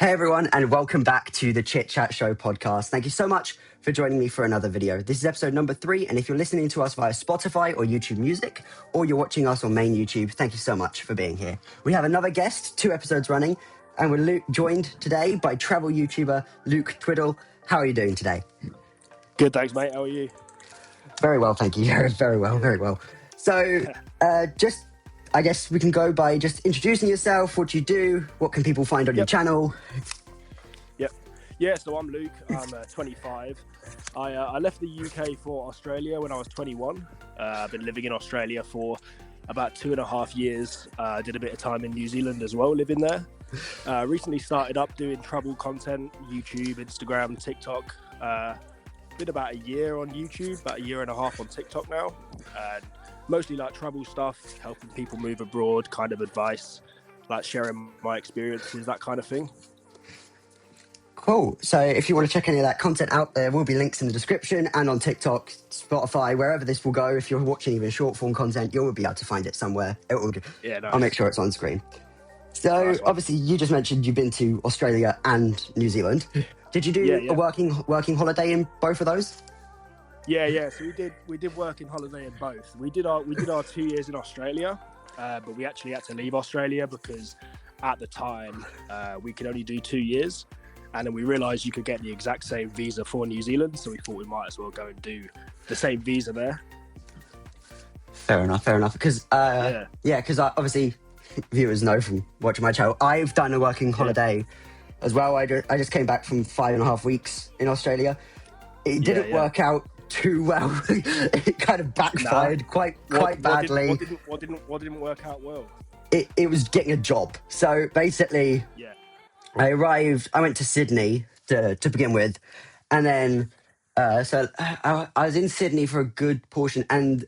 Hey everyone, and welcome back to the Chit-Chat Show podcast. Thank you so much for joining me for another video. This is episode number 3, and if you're listening to us via Spotify or YouTube Music, or you're watching us on main YouTube, thank you so much for being here. We have another guest, 2 episodes running, and we're joined today by travel YouTuber Luke Twiddle. How are you doing today? Good, thanks, mate. How are you? Very well, thank you. Very well. So, I guess we can go by just introducing yourself, what you do, what can people find on your channel. Yeah, so I'm Luke. I'm 25. I left the UK for Australia when I was 21. I've been living in Australia for about 2.5 years. Did a bit of time in New Zealand as well, living there. Recently started up doing travel content, YouTube, Instagram, TikTok. Been about a year on YouTube, about a 1.5 years on TikTok now. Mostly like travel stuff, helping people move abroad, kind of advice, like sharing my experiences, that kind of thing. Cool. So if you want to check any of that content out, there will be links in the description and on TikTok, Spotify, wherever this will go. If you're watching even short form content, you'll be able to find it somewhere. Nice. I'll make sure it's on screen. So nice. Obviously you just mentioned you've been to Australia and New Zealand. Did you do a working holiday in both of those? Yeah. So we did working holiday in both. We did our 2 years in Australia, but we actually had to leave Australia because at the time we could only do 2 years, and then we realised you could get the exact same visa for New Zealand, so we thought we might as well go and do the same visa there. Fair enough. Because obviously viewers know from watching my channel, I've done a working holiday as well. I just came back from 5.5 weeks in Australia. It didn't work out too well. It kind of backfired quite badly. What didn't work out well? It was getting a job. So basically, I went to Sydney to begin with, and then I was in Sydney for a good portion, and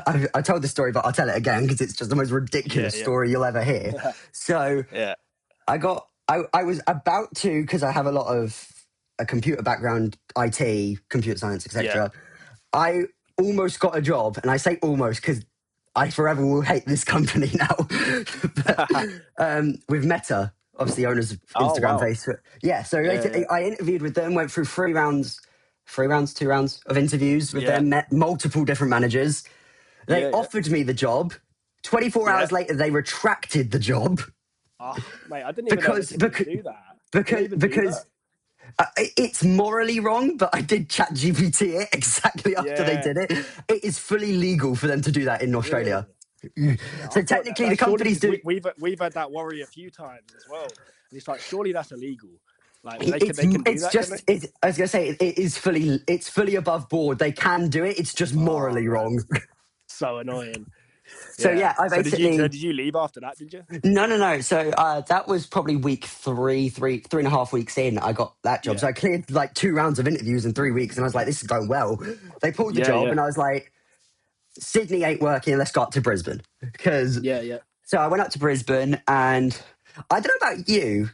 I told the story, but I'll tell it again because it's just the most ridiculous story you'll ever hear. So I was about to, because I have a lot of a computer background, IT, computer science, etc. I almost got a job, and I say almost because I forever will hate this company now. But, with Meta, obviously owners of Instagram, Facebook. Basically, I interviewed with them, went through 2 rounds of interviews with them, met multiple different managers. They offered me the job. 24 hours later, they retracted the job. Oh, mate, I didn't even know they could do that. Because it's morally wrong, but I did ChatGPT it exactly after they did it. It is fully legal for them to do that in Australia. So technically, the companies do. We've had that worry a few times as well. And it's like, surely that's illegal. Like they can do that. I was gonna say it's fully above board. They can do it. It's just morally wrong. So annoying. So I basically. Did you leave after that? Did you? No. So that was probably week 3.5 weeks in. I got that job. So I cleared like 2 rounds of interviews in 3 weeks, and I was like, "This is going well." They pulled the job, and I was like, "Sydney ain't working. Let's go up to Brisbane." So I went up to Brisbane, and I don't know about you,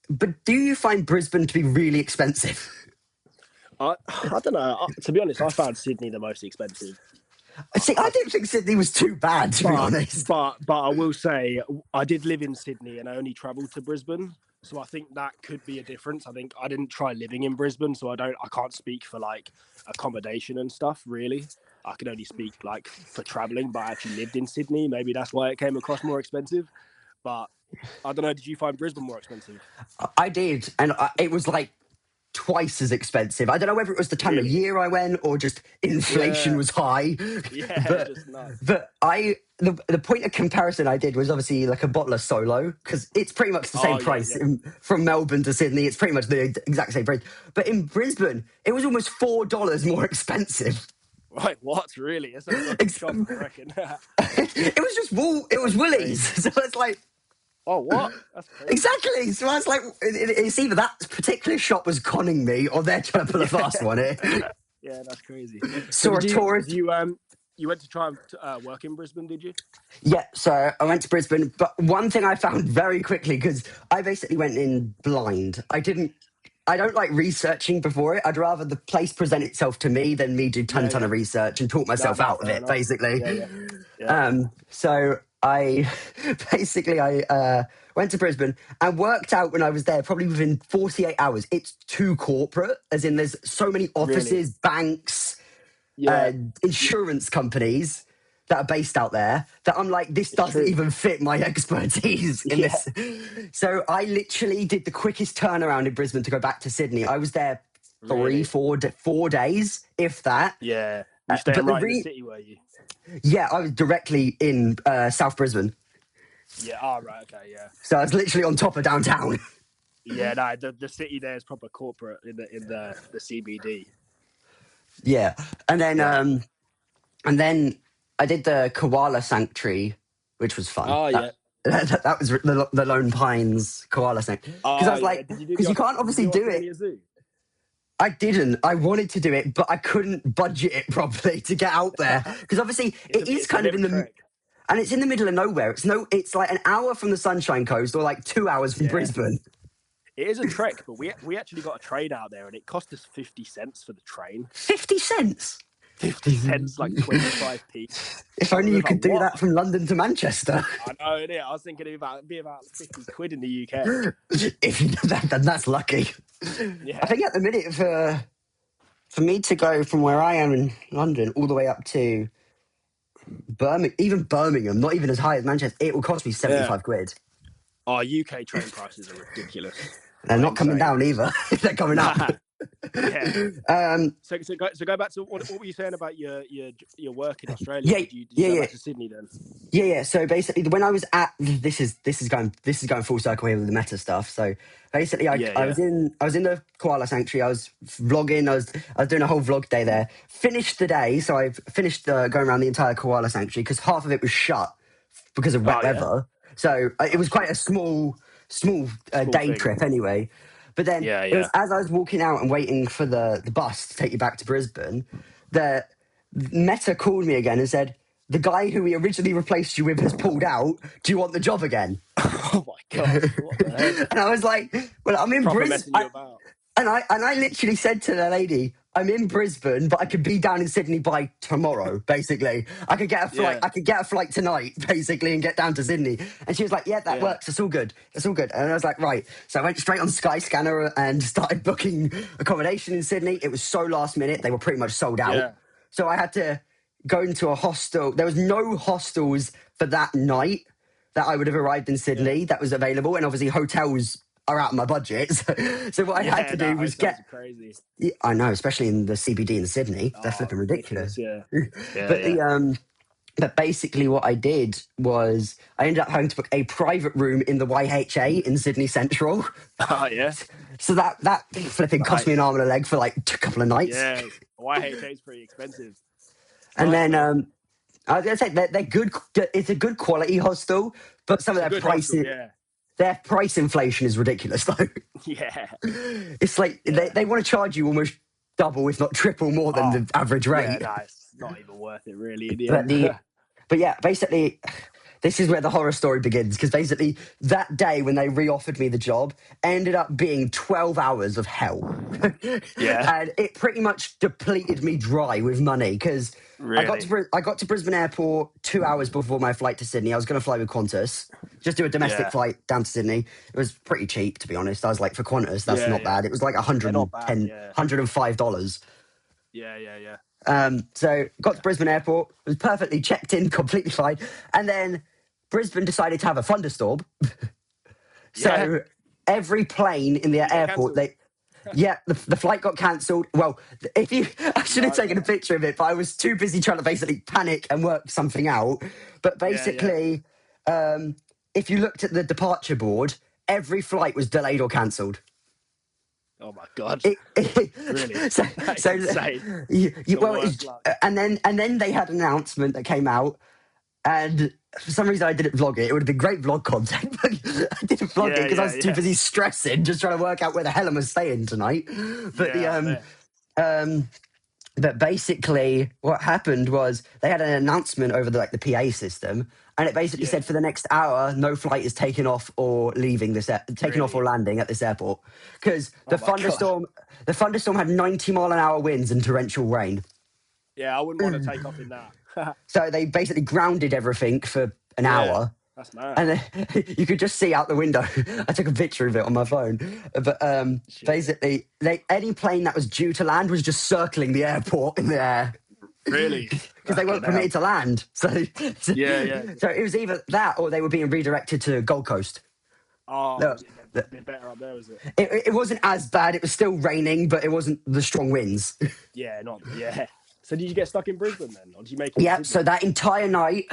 but do you find Brisbane to be really expensive? I don't know. To be honest, I found Sydney the most expensive. See, I didn't think Sydney was too bad, to be honest. But I will say, I did live in Sydney and I only travelled to Brisbane, so I think that could be a difference. I think I didn't try living in Brisbane, so I can't speak for like accommodation and stuff. Really, I can only speak like for travelling. But I actually lived in Sydney. Maybe that's why it came across more expensive. But I don't know. Did you find Brisbane more expensive? I did, and it was like twice as expensive. I don't know whether it was the time of year I went or just inflation was high. But the point of comparison I did was obviously like a bottle of Solo, because it's pretty much the same price from Melbourne to Sydney. It's pretty much the exact same price. But in Brisbane, it was almost $4 more expensive. Right, what? Really? It's a shop, I reckon. It was Woolies. So it's like, oh, what? That's crazy. Exactly. So I was like, it's either that particular shop was conning me or they're trying to pull a fast one here. Yeah, that's crazy. So a tourist. You went to try and work in Brisbane, did you? Yeah, so I went to Brisbane. But one thing I found very quickly, because I basically went in blind. I don't like researching before it. I'd rather the place present itself to me than me do ton of research and talk myself out of it, basically. Yeah. So I basically I went to Brisbane and worked out when I was there, probably within 48 hours. It's too corporate, as in there's so many Really? offices, banks, Yeah, insurance companies that are based out there that I'm like, this it's doesn't true. even fit my expertise in Yeah, this. So I literally did the quickest turnaround in Brisbane to go back to Sydney. I was there really. 4 days, if that. Yeah. You staying But the right in the city, were you? yeah, I was directly in South Brisbane. Yeah. Oh, right. Okay. Yeah. So I was literally on top of downtown. Yeah. No, the city there is proper corporate in the CBD. Yeah. And then Yeah. I did the koala sanctuary, which was fun. Oh That yeah. that was the Lone Pines koala sanctuary. Because I Oh was yeah. like, because you can't Did you obviously do do it. Australia Zoo? I didn't. I wanted to do it, but I couldn't budget it properly to get out there. Because obviously it is It's a kind of little in the trek. and it's in the middle of nowhere. It's like an hour from the Sunshine Coast or like 2 hours from Yeah. Brisbane. It is a trek, but we actually got a train out there, and it cost us 50 cents for the train. 50 cents. 50 cents, like 25p. If And only we you was like, could do that what? from London to Manchester. I know, innit? I was thinking it'd be about 50 quid in the UK. If you do that, then that's lucky. I Yeah. think at the minute for me to go from where I am in London all the way up to Birmingham, even Birmingham, not even as high as Manchester, it will cost me Yeah. 75 quid. Our UK train prices are ridiculous. They're Like not coming insane. down either. They're coming up. Yeah. Um, So go back to what were you saying about your work in Australia? yeah, Did you yeah, go yeah. back to Sydney then? Yeah. So basically, when I was at this is going full circle here with the meta stuff. So basically, I Yeah. was in the koala sanctuary. I was vlogging. I was doing a whole vlog day there. Finished the day, so I finished going around the entire koala sanctuary because half of it was shut because of wet Oh yeah. weather. So it Oh was quite shit. a small Small day thing. trip anyway. But then Yeah, it was yeah. as I was walking out and waiting for the bus to take you back to Brisbane, the Meta called me again and said, the guy who we originally replaced you with has pulled out. Do you want the job again? Oh my god. What the heck? And I was like, well, I'm in Proper messing Brisbane. you about. And I literally said to the lady, I'm in Brisbane, but I could be down in Sydney by tomorrow, basically. I could get a flight. Yeah. I could get a flight tonight, basically, and get down to Sydney. And she was like, yeah, that Yeah. works. It's all good. It's all good. And I was like, right. So I went straight on Skyscanner and started booking accommodation in Sydney. It was so last minute. They were pretty much sold out. Yeah. So I had to go into a hostel. There was no hostels for that night that I would have arrived in Sydney that was available. And obviously hotels are out of my budget. So what I had Yeah, to no, do was hotels get... are crazy. Yeah, I know, especially in the CBD in Sydney. They're Oh, flipping ridiculous. Yeah. Yeah, But yeah. but basically what I did was I ended up having to book a private room in the YHA in Sydney Central. Oh yeah. So that flipping cost me an arm and a leg for like a couple of nights. Yeah. YHA is pretty expensive. And Nice then though. I was gonna say they're good. It's a good quality hostel, but some of It's a their good hostel, pricing, yeah. their price inflation is ridiculous though. Yeah. It's like Yeah. they want to charge you almost double, if not triple, more than Oh, the average yeah, rate. no, it's not even worth it really in the But end. yeah, basically, this is where the horror story begins. Because basically, that day when they re-offered me the job ended up being 12 hours of hell, Yeah. and it pretty much depleted me dry with money. Because Really? I got to Brisbane Airport 2 hours before my flight to Sydney. I was going to fly with Qantas, just do a domestic Yeah. flight down to Sydney. It was pretty cheap, to be honest. I was like, for Qantas, that's Yeah, not yeah. bad. It was like They're not bad, yeah. $105. Yeah, yeah, yeah. So got to Brisbane Airport, was perfectly checked in, completely fine. And then Brisbane decided to have a thunderstorm. So Yeah. every plane in the Did it get airport, cancelled? the flight got cancelled. Well, I should have taken a Nightmare. picture of it, but I was too busy trying to basically panic and work something out. But Yeah, yeah. basically, if you looked at the departure board, every flight was delayed or cancelled. Oh my god. Really? So, That's so insane. you, The well, worst luck. and then they had an announcement that came out, and for some reason I didn't vlog it. It would have been great vlog content, but I didn't vlog it Yeah, because I was yeah, too yeah. busy stressing, just trying to work out where the hell am I staying tonight. But Yeah, I bet. but basically, what happened was they had an announcement over the PA system, and it basically Yeah. said for the next hour, no flight is taking off or leaving taking off or Really? landing at this airport because Oh my god. the thunderstorm had 90-mile-an-hour winds and torrential rain. Yeah, I wouldn't want to take off in that. So they basically grounded everything for an hour. That's mad. And then you could just see out the window. I took a picture of it on my phone. But basically, any plane that was due to land was just circling the airport in the air. Really? Because they weren't permitted to land. So it was either that or they were being redirected to Gold Coast. Oh, was it a bit better up there, was it? It wasn't as bad. It was still raining, but it wasn't the strong winds. Yeah. So did you get stuck in Brisbane then? Or did you make it? Yeah, so that entire night,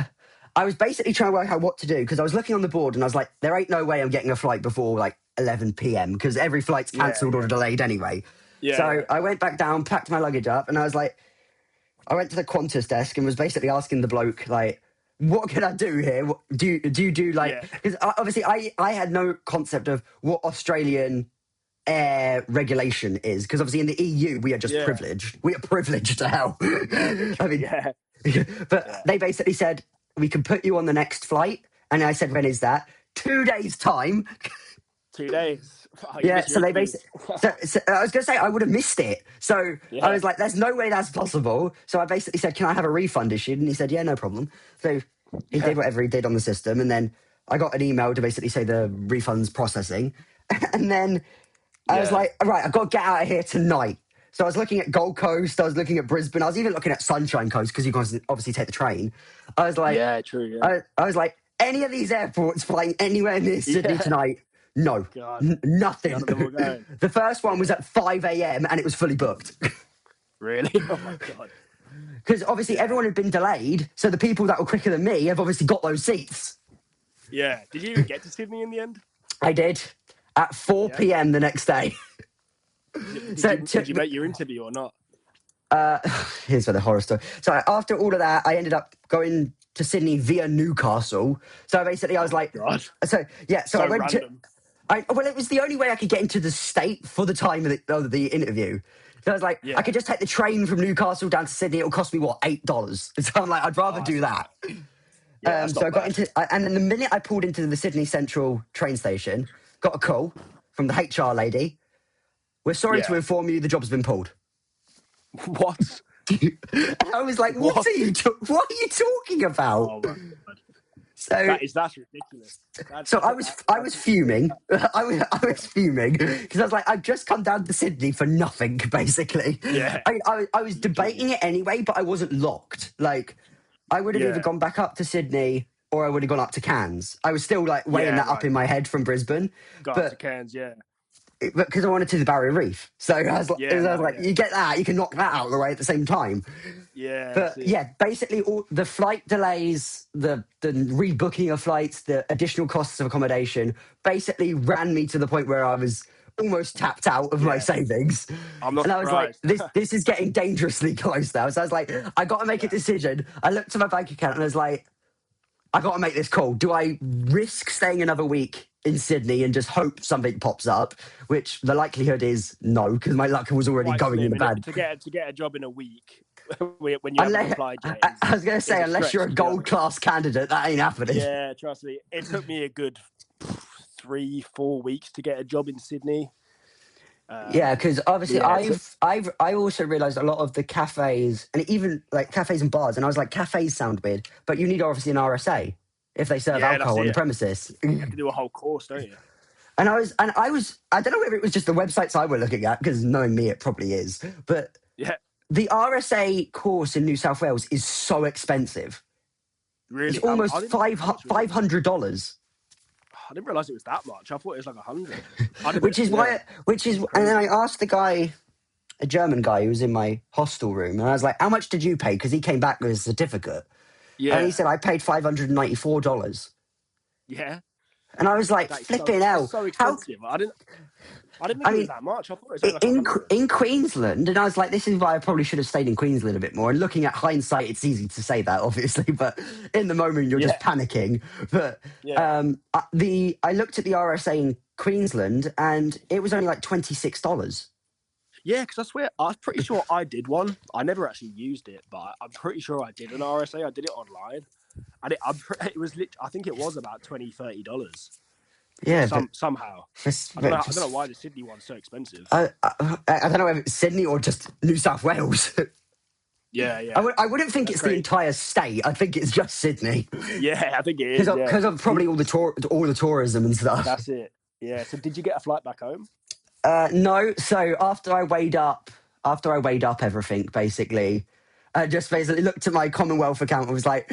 I was basically trying to work out what to do because I was looking on the board and I was like, there ain't no way I'm getting a flight before like 11 p.m. because every flight's cancelled or delayed anyway. I went back down, packed my luggage up, and I was like, I went to the Qantas desk and was basically asking the bloke, like, what can I do here? What, do you do like, because obviously I had no concept of what Australian air regulation is, because obviously in the EU we are just privileged. We are privileged to hell. I mean, but they basically said, we can put you on the next flight. And I said, when is that? 2 days time. 2 days. So they basically, so I was going to say, I would have missed it. So I was like, there's no way that's possible. So I basically said, can I have a refund issued? And he said, yeah, no problem. So he did whatever he did on the system. And then I got an email to basically say the refund's processing. And then I was like, all right, I've got to get out of here tonight. So I was looking at Gold Coast. I was looking at Brisbane. I was even looking at Sunshine Coast because you can obviously take the train. I was like, I was like, any of these airports flying anywhere near Sydney tonight? No, nothing. None of them were going. The first one was at 5 a.m. and it was fully booked. Really? Oh my God. Because obviously everyone had been delayed. So the people that were quicker than me have obviously got those seats. Yeah. Did you even get to Sydney in the end? I did. At 4 p.m. the next day. Did you make your interview or not? Here's where the horror story. So after all of that, I ended up going to Sydney via Newcastle. So basically I was like, God. So I went random. well, it was the only way I could get into the state for the time of the interview. So I was like, I could just take the train from Newcastle down to Sydney. It'll cost me, what, $8? So I'm like, I'd rather do that. So I got into, and then the minute I pulled into the Sydney Central train station, got a call from the HR lady. We're sorry to inform you the job's been pulled. What? I was like, what are you talking about? Oh my God. So that's ridiculous. I was fuming. I was fuming because I was like, I've just come down to Sydney for nothing, basically. Yeah. I was debating it anyway, but I wasn't locked. Like, I would have either gone back up to Sydney or I would have gone up to Cairns. I was still like weighing that up in my head from Brisbane. Got up to Cairns, because I wanted to the Barrier Reef. So I was like, you get that, you can knock that out of the way at the same time. Yeah. But basically all the flight delays, the rebooking of flights, the additional costs of accommodation basically ran me to the point where I was almost tapped out of my savings. I'm not and I was surprised. like, this is getting dangerously close now. So I was like, I got to make a decision. I looked at my bank account and I was like, I got to make this call. Do I risk staying another week in Sydney and just hope something pops up? Which the likelihood is no, because my luck was already going in the bad. To get a job in a week when you haven't applied yet. I was going to say, unless you're a gold class candidate, that ain't happening. Yeah, trust me. It took me a good 3-4 weeks to get a job in Sydney. Because obviously I also realised a lot of the cafes and even like cafes and bars, and I was like, cafes sound weird, but you need obviously an RSA if they serve alcohol on the premises. You have to do a whole course, don't you? And I don't know whether it was just the websites I were looking at, because knowing me, it probably is, but the RSA course in New South Wales is so expensive. Really? It's almost $500. I didn't realise it was that much. I thought it was like 100. And then I asked the guy, a German guy who was in my hostel room, and I was like, how much did you pay? Because he came back with a certificate. Yeah. And he said, I paid $594. Yeah. And I was like, flipping hell. So expensive. I didn't think it was that much. I thought it was like in Queensland, and I was like, this is why I probably should have stayed in Queensland a bit more. And looking at hindsight, it's easy to say that, obviously, but in the moment, you're just panicking. But I looked at the RSA in Queensland, and it was only like $26. Yeah, because I swear, I was pretty sure I did one. I never actually used it, but I'm pretty sure I did an RSA. I did it online. And it was I think it was about $20-$30. Yeah, somehow. I don't know why the Sydney one's so expensive. I don't know if it's Sydney or just New South Wales. Yeah, yeah. I wouldn't think That's it's the great. entire state. I think it's just Sydney. Yeah, I think it is. Yeah. Because of probably all the tourism and stuff. That's it. Yeah. So did you get a flight back home? No. So after I weighed up everything, basically, I just basically looked at my Commonwealth account and was like,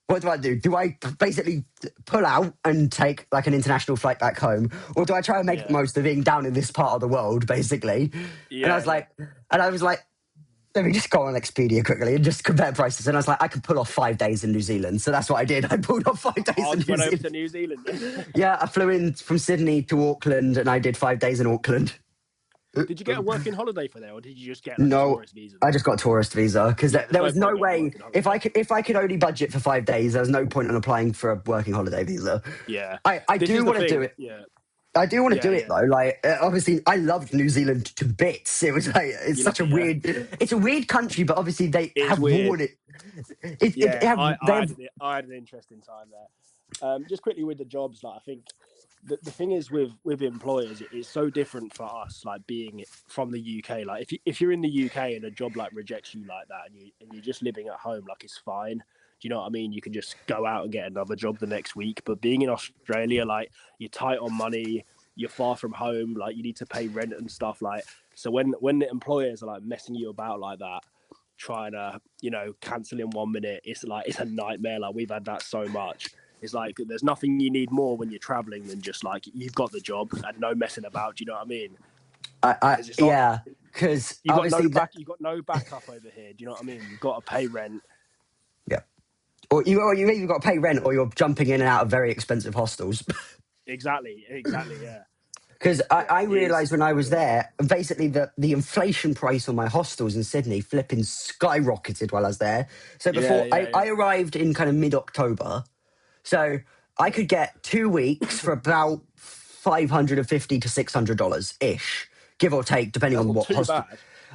what do I do? Do I basically pull out and take like an international flight back home, or do I try and make the most of being down in this part of the world, basically? And I was like, let me just go on Expedia quickly and just compare prices. And I was like, I could pull off 5 days in New Zealand. So that's what I did. I pulled off 5 days in New went Zealand. over to New Zealand. Yeah, I flew in from Sydney to Auckland and I did 5 days in Auckland. Did you get a working holiday for there, or did you just get a tourist visa? I just got a tourist visa because there was no way if I could only budget for 5 days, there was no point in applying for a working holiday visa. Yeah, I do want to do it. Yeah, I do want to do it though. Like, obviously, I loved New Zealand to bits. It was like it's a weird country, but obviously they have worn it. I had an interesting time there. Just quickly with the jobs, like I think the thing is with employers, it's so different for us, like being from the UK. Like if you're in the UK and a job like rejects you like that, and you're just living at home, like it's fine. Do you know what I mean? You can just go out and get another job the next week. But being in Australia, like you're tight on money, you're far from home, like you need to pay rent and stuff. Like so when the employers are like messing you about like that, trying to cancel in 1 minute, it's a nightmare. Like we've had that so much. It's like there's nothing you need more when you're traveling than just like you've got the job and no messing about. Do you know what I mean? Because you've got no backup over here. Do you know what I mean? You've got to pay rent. Yeah, or you've either got to pay rent or you're jumping in and out of very expensive hostels. Exactly, yeah. Because I realised when I was there, basically the inflation price on my hostels in Sydney flipping skyrocketed while I was there. So I arrived in kind of mid-October. So I could get 2 weeks for about $550 to $600-ish, give or take, depending on what hostel.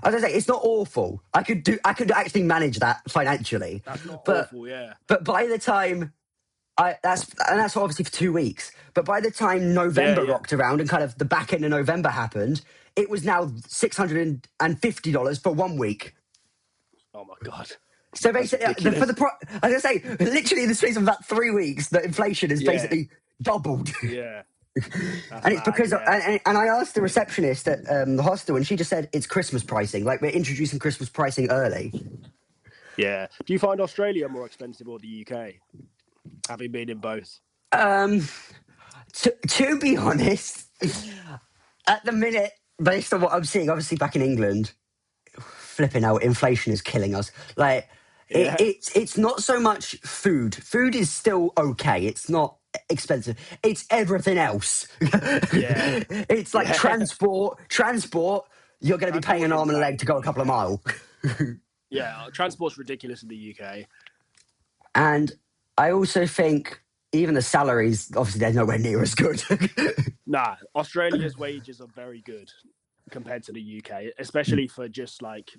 As I say, it's not awful. I could actually manage that financially. That's not awful, yeah. But by the time that's obviously for 2 weeks. But by the time November rocked around and kind of the back end of November happened, it was now $650 for 1 week. Oh my God. So basically, as I say, literally in the space of about 3 weeks, the inflation is basically doubled. Yeah. And it's because and I asked the receptionist at the hostel, and she just said it's Christmas pricing. Like we're introducing Christmas pricing early. Yeah. Do you find Australia more expensive or the UK? Having been in both. To be honest, at the minute, based on what I'm seeing, obviously back in England, flipping out, inflation is killing us. Like it's not so much food. Food is still okay. It's not expensive. It's everything else. Yeah. It's like transport. You're going to be paying an arm and a leg to go a couple of miles. Yeah, transport's ridiculous in the UK. And I also think even the salaries, obviously, they're nowhere near as good. Nah, Australia's wages are very good compared to the UK, especially for just like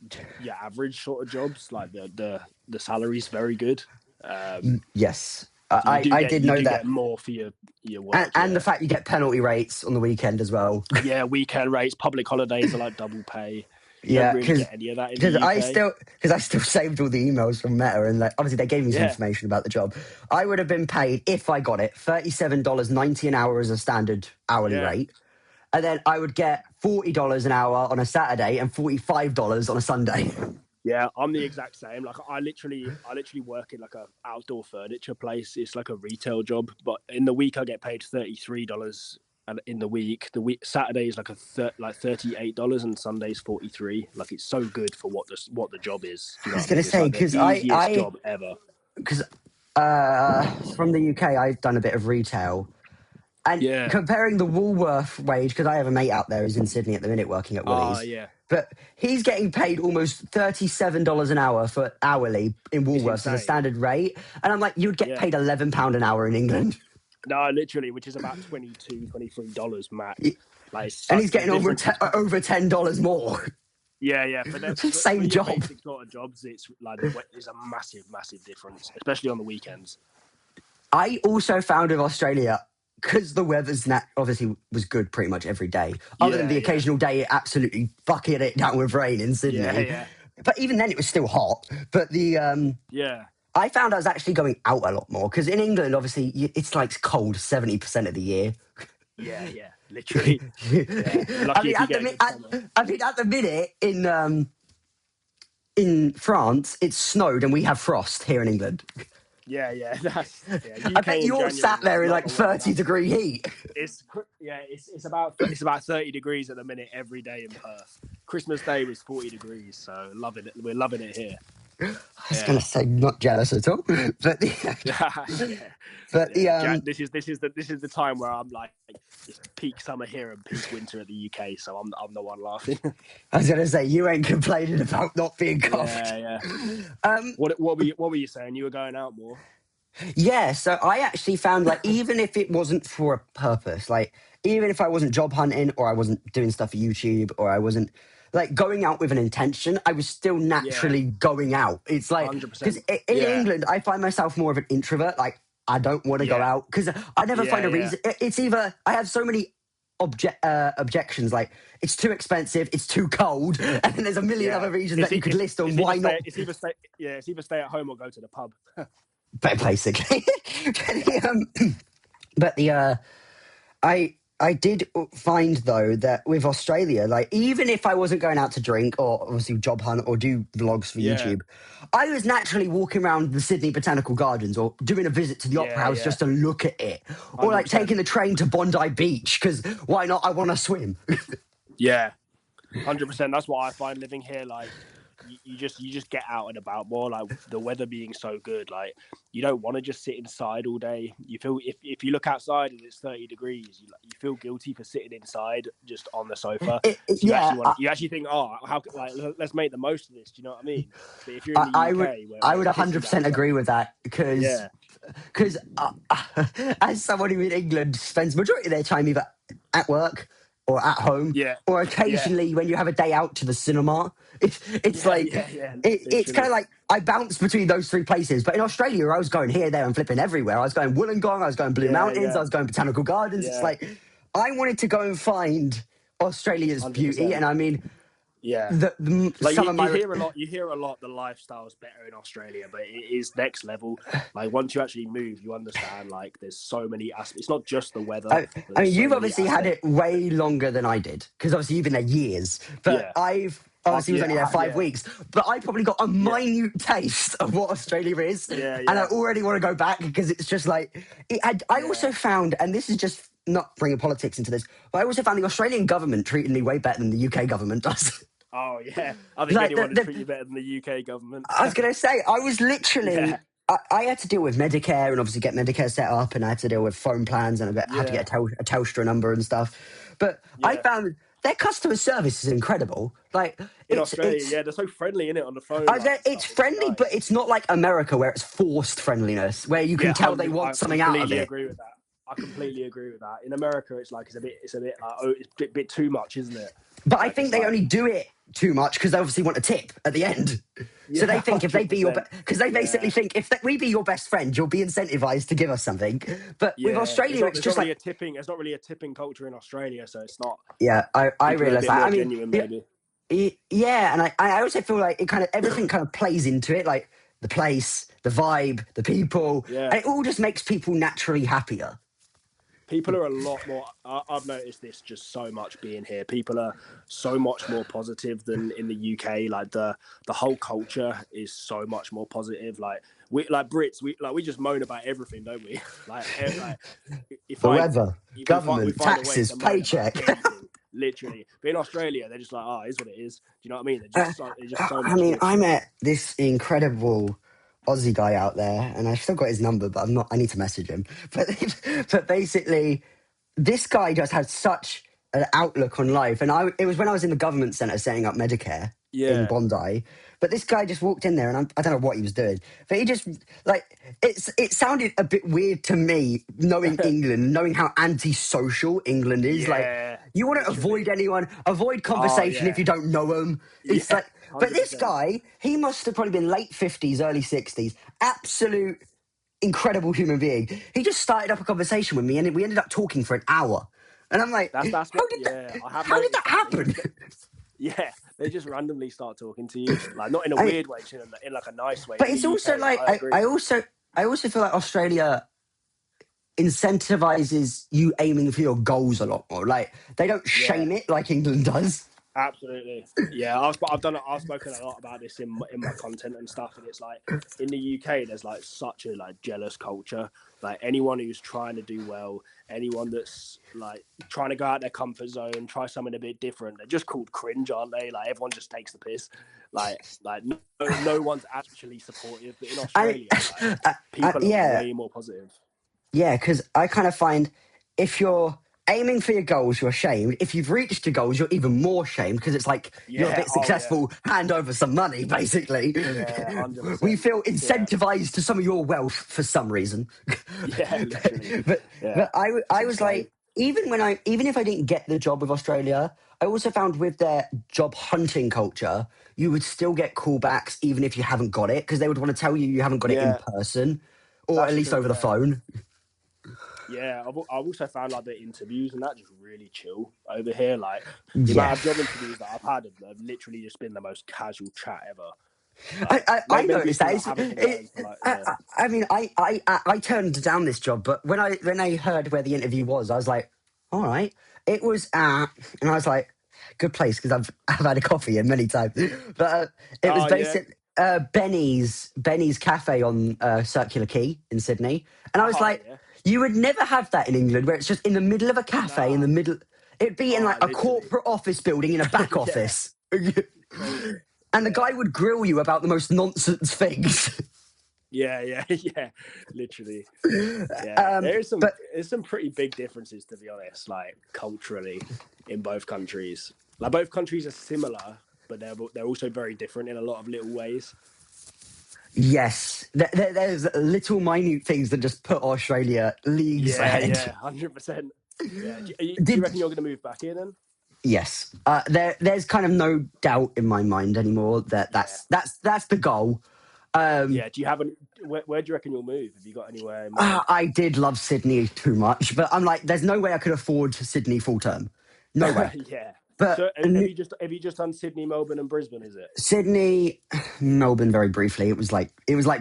your average sort of jobs. Like the salary's very good. Yes, I did know that. Get more for your work, and the fact you get penalty rates on the weekend as well. Yeah, weekend rates, public holidays are like double pay. Yeah, because I still saved all the emails from Meta, and like obviously they gave me some information about the job. I would have been paid, if I got it, $37.90 an hour as a standard hourly rate, and then I would get $40 an hour on a Saturday and $45 on a Sunday. Yeah, I'm the exact same. Like I literally work in like a outdoor furniture place. It's like a retail job, but in the week I get paid $33. And in the week Saturday is like $38 and Sunday's $43. Like it's so good for what the job is. You know, I was going to say because easiest job ever. Because from the UK, I've done a bit of retail, and comparing the Woolworth wage, because I have a mate out there who's in Sydney at the minute working at Woolies. But he's getting paid almost $37 an hour for hourly in Woolworths as a standard rate, and I'm like, you'd get paid £11 an hour in England. No, literally, which is about $22, $23 max. Like, and he's getting over $10 more. Yeah. For same job. Basic sort of jobs, it's like there's a massive, massive difference, especially on the weekends. I also found with Australia, because the weather's obviously was good pretty much every day, other than the occasional day it absolutely bucketed it down with rain in Sydney. but even then it was still hot. But I found I was actually going out a lot more because in England, obviously, it's like cold 70% of the year. Yeah, literally. Yeah, you're lucky if you get a good summer. I mean, at the minute in France, it's snowed and we have frost here in England. Yeah, I UK bet in you're January sat is there in not like the weather 30-degree heat. It's about 30 degrees at the minute every day in Perth. Christmas Day was 40 degrees, so loving it. We're loving it here. I was going to say not jealous at all, but this is the time where I'm like, it's peak summer here and peak winter at the UK, so I'm the one laughing. I was going to say you ain't complaining about not being cold. Yeah. What were you saying? You were going out more? Yeah, so I actually found like even if it wasn't for a purpose, like even if I wasn't job hunting or I wasn't doing stuff for YouTube or I wasn't like going out with an intention, I was still naturally going out. It's like 100%. Because in England, I find myself more of an introvert. Like I don't want to go out because I never find a reason. It's either I have so many objections, like it's too expensive, it's too cold, and then there's a million other reasons that you could list on why not. It's either stay at home or go to the pub. Basically. But I did find though that with Australia, like even if I wasn't going out to drink or obviously job hunt or do vlogs for YouTube, I was naturally walking around the Sydney Botanical Gardens or doing a visit to the Opera House just to look at it, or 100%. like taking the train to Bondi Beach because why not? I want to swim. 100%. That's what I find living here. Like you just get out and about more. Like the weather being so good, like you don't want to just sit inside all day. You feel if you look outside and it's 30 degrees, you feel guilty for sitting inside just on the sofa. You actually think, oh, how like let's make the most of this. Do you know what I mean? But if you're in the UK, I would 100% agree with that because as someone who in England spends majority of their time either at work or at home, or occasionally when you have a day out to the cinema, it's kind of like I bounce between those three places. But in Australia, I was going here, there, and flipping everywhere. I was going Wollongong, I was going Blue Mountains, I was going Botanical Gardens. It's like I wanted to go and find Australia's 100%. Beauty, and I mean. Yeah, like you hear a lot. The lifestyle's better in Australia, but it is next level. Like once you actually move, you understand. Like there's so many aspects. It's not just the weather. I mean, you've obviously had it way longer than I did because obviously you've been there years. But I've obviously was only there 5 weeks. But I probably got a minute taste of what Australia is, and I already want to go back because it's just like I also found, and this is just not bringing politics into this, but I also found the Australian government treated me way better than the UK government does. Oh, yeah. I think anyone would treat you better than the UK government. I was going to say, I was literally... I had to deal with Medicare and obviously get Medicare set up, and I had to deal with phone plans and I had to get a Telstra number and stuff. But I found their customer service is incredible. Like in Australia, they're so friendly in it on the phone. It's friendly, but it's not like America where it's forced friendliness, where you can tell they want something out of it. I completely agree with that. In America, it's a bit too much, isn't it? But I think they only do it too much because they obviously want a tip at the end. So they think if they be because they basically think if we be your best friend, you'll be incentivized to give us something. But with Australia, it's just like it's not really a tipping culture in Australia, so it's not. Yeah, I realise that. I mean, genuine, maybe. And I also feel like it everything kind of plays into it, like the place, the vibe, the people, and it all just makes people naturally happier. People are a lot more. I've noticed this just so much being here. People are so much more positive than in the UK. Like the whole culture is so much more positive. Like Brits, we just moan about everything, don't we? Weather, government, taxes, paycheck. Literally, but in Australia, they're just like, oh, it is what it is. Do you know what I mean? They're just so much. I mean, I met this incredible Aussie guy out there, and I've still got his number, but I need to message him. But basically, this guy just had such an outlook on life, and it was when I was in the government centre setting up Medicare in Bondi. But this guy just walked in there, and I don't know what he was doing, but he just it sounded a bit weird to me, knowing England, knowing how antisocial England is. Like you want to avoid conversation if you don't know them. It's like. 100%. But this guy, he must have probably been late 50s, early 60s. Absolute incredible human being. He just started up a conversation with me, and we ended up talking for an hour. And I'm like, how did that happen? they just randomly start talking to you, like not in a weird way, just in like a nice way. But In it's the also UK, like I agree. I also feel like Australia incentivizes you aiming for your goals a lot more. Like they don't shame it like England does. Absolutely, yeah. I've spoken a lot about this in my content and stuff, and it's like in the UK, there's like such a like jealous culture. Like anyone who's trying to do well, anyone that's like trying to go out their comfort zone, try something a bit different, they're just called cringe, aren't they? Like everyone just takes the piss. Like no one's actually supportive. But in Australia, people are way more positive. Yeah, because I kind of find if you're aiming for your goals, you're shamed. If you've reached your goals, you're even more shamed because it's like you're a bit successful, hand over some money, basically. Yeah, 100%. We feel incentivized to some of your wealth for some reason. Yeah, literally. but I was like, even if I didn't get the job with Australia, I also found with their job hunting culture, you would still get callbacks even if you haven't got it because they would want to tell you haven't got it in person or at least over the phone. Yeah, I've also found like the interviews and that just really chill over here. Like the amount of job interviews that I've had have literally just been the most casual chat ever. Like, I noticed that. I mean, I turned down this job, but when I heard where the interview was, I was like, all right. It was and I was like, good place because I've had a coffee here many times. But it was basic. Benny's Cafe on Circular Quay in Sydney, and I was like, you would never have that in England, where it's just in the middle of a cafe in the middle. It'd be in like a corporate office building in a back office. And the guy would grill you about the most nonsense things. Yeah, literally. Yeah, there's some pretty big differences, to be honest, like culturally in both countries. Like both countries are similar, but they're also very different in a lot of little ways. Yes, there's little minute things that just put Australia leagues ahead. Yeah, 100%. Yeah, do you reckon you're going to move back here then? Yes, there's kind of no doubt in my mind anymore that's the goal. Do you have where do you reckon you'll move? Have you got anywhere in mind? I did love Sydney too much, but I'm like, there's no way I could afford Sydney full term. No way. Yeah. But so have you just done Sydney, Melbourne, and Brisbane? Is it Sydney, Melbourne? Very briefly, it was like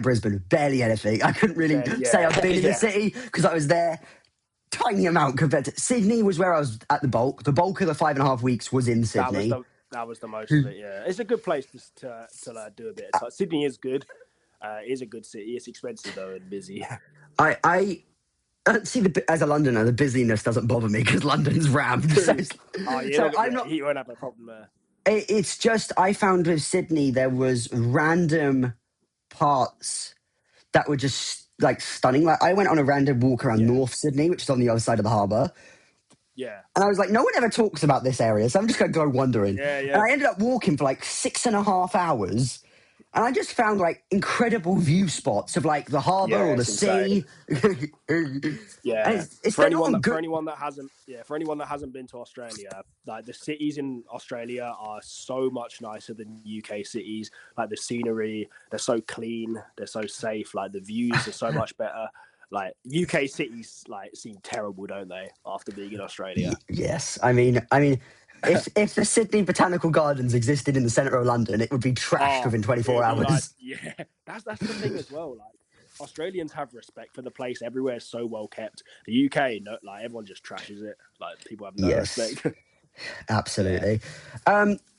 Brisbane, barely anything. I couldn't really say I've been in the city because I was there. Tiny amount compared to Sydney was where I was at the bulk. The bulk of the 5.5 weeks was in Sydney. That was the most of it. Yeah, it's a good place to do a bit of time. Sydney is good. It is a good city. It's expensive though and busy. I see as a Londoner, the busyness doesn't bother me because London's rammed. You won't have a problem there. It's just I found with Sydney there was random parts that were just like stunning. Like I went on a random walk around North Sydney, which is on the other side of the harbour. Yeah. And I was like, no one ever talks about this area, so I'm just going to go wandering. Yeah. And I ended up walking for like 6.5 hours. And I just found like incredible view spots of like the harbour or the sea. Yeah. For anyone that hasn't been to Australia, like the cities in Australia are so much nicer than UK cities. Like the scenery, they're so clean, they're so safe. Like the views are so much better. Like UK cities like seem terrible, don't they? After being in Australia. Yes, I mean, if the Sydney Botanical Gardens existed in the centre of London, it would be trashed within 24 hours. Like, that's the thing as well. Like Australians have respect for the place. Everywhere is so well kept. The UK, like everyone just trashes it. Like people have no respect. Absolutely.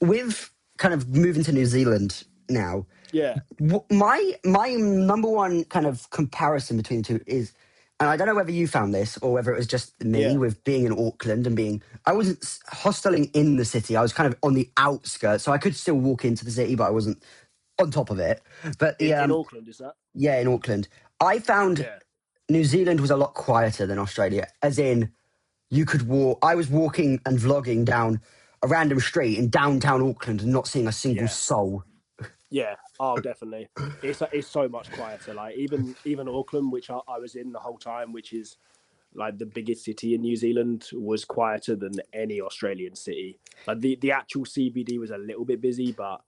With kind of moving to New Zealand now. Yeah. My number one kind of comparison between the two is, and I don't know whether you found this or whether it was just me with being in Auckland and I wasn't hosteling in the city. I was kind of on the outskirts, so I could still walk into the city, but I wasn't on top of it. But in Auckland, is that? Yeah, in Auckland. I found New Zealand was a lot quieter than Australia, as in you could walk. I was walking and vlogging down a random street in downtown Auckland and not seeing a single soul. Yeah, definitely. It's so much quieter. Like even Auckland, which I was in the whole time, which is like the biggest city in New Zealand, was quieter than any Australian city. Like the actual CBD was a little bit busy, but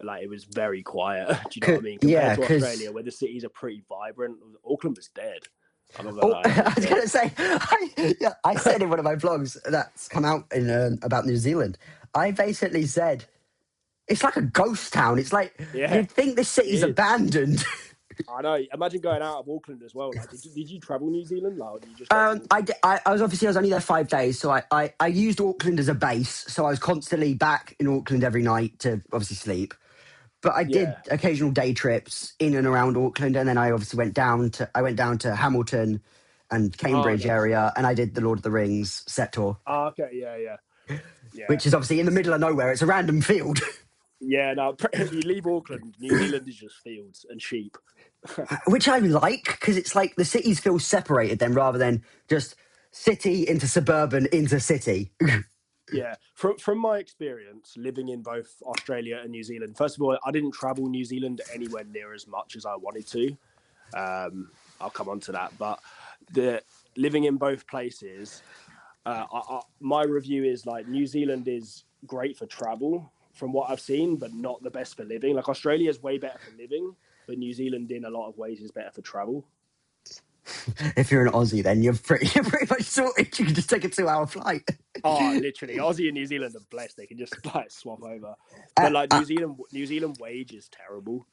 like it was very quiet. Do you know what I mean? Compared to Australia, where the cities are pretty vibrant, Auckland was dead. I'm not gonna lie. I was going to say, I said in one of my vlogs that's come out in about New Zealand, I basically said, it's like a ghost town. It's like Yeah, you'd think the city's it is. abandoned. I know. Imagine going out of Auckland as well. Like, did you travel New Zealand? Like, or did you just go to Auckland? I was only there 5 days, so I used Auckland as a base. So I was constantly back in Auckland every night to obviously sleep. But I did Yeah. occasional day trips in and around Auckland, and then I obviously went down to Hamilton and Oh, Cambridge nice. area, and I did the Lord of the Rings set tour, Oh, okay. Yeah, yeah, yeah. which is obviously in the middle of nowhere. It's a random field. Yeah. No, you leave Auckland, New Zealand is just fields and sheep. Which I like, because it's like the cities feel separated then rather than just city into suburban into city. Yeah, from my experience living in both Australia and New Zealand, first of all, I didn't travel New Zealand anywhere near as much as I wanted to. I'll come on to that, but the living in both places, my review is like New Zealand is great for travel from what I've seen, but not the best for living. Like Australia is way better for living, but New Zealand in a lot of ways is better for travel. If you're an Aussie, then you're pretty much sorted. You can just take a 2-hour flight. Oh, literally, Aussie and New Zealand are blessed. They can just like swap over. But like New Zealand wage is terrible.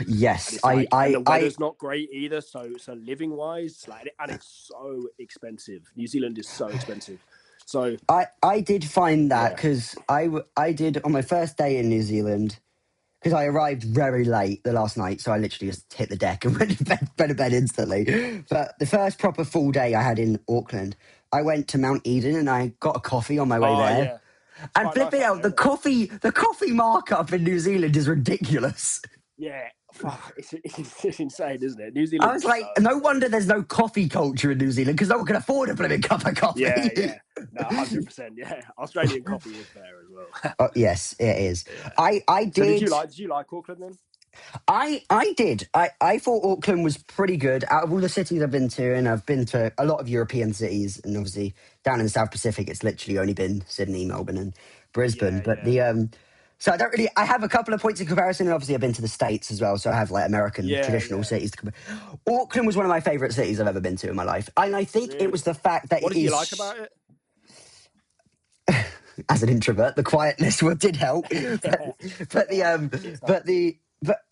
Yes, and the weather's not great either. So living wise, like, and it's so expensive. New Zealand is so expensive. So I did find that because I did on my first day in New Zealand, because I arrived very late the last night, so I literally just hit the deck and went to bed instantly. But the first proper full day I had in Auckland, I went to Mount Eden and I got a coffee on my way there. Yeah. And flipping out, the coffee markup in New Zealand is ridiculous. Yeah, it's insane, isn't it? New Zealand. I was like, no wonder there's no coffee culture in New Zealand, because no one can afford a blooming cup of coffee. Yeah. No, 100%. Yeah, Australian coffee is there as well. Oh, yes, it is. Yeah. I did. So did you like Auckland then? I did. I thought Auckland was pretty good. Out of all the cities I've been to, and I've been to a lot of European cities, and obviously down in the South Pacific, it's literally only been Sydney, Melbourne, and Brisbane. So I don't really. I have a couple of points of comparison, and obviously I've been to the States as well. So I have like American traditional cities to compare. Auckland was one of my favourite cities I've ever been to in my life, and I think it was the fact that what did you like about it? As an introvert, the quietness did help, but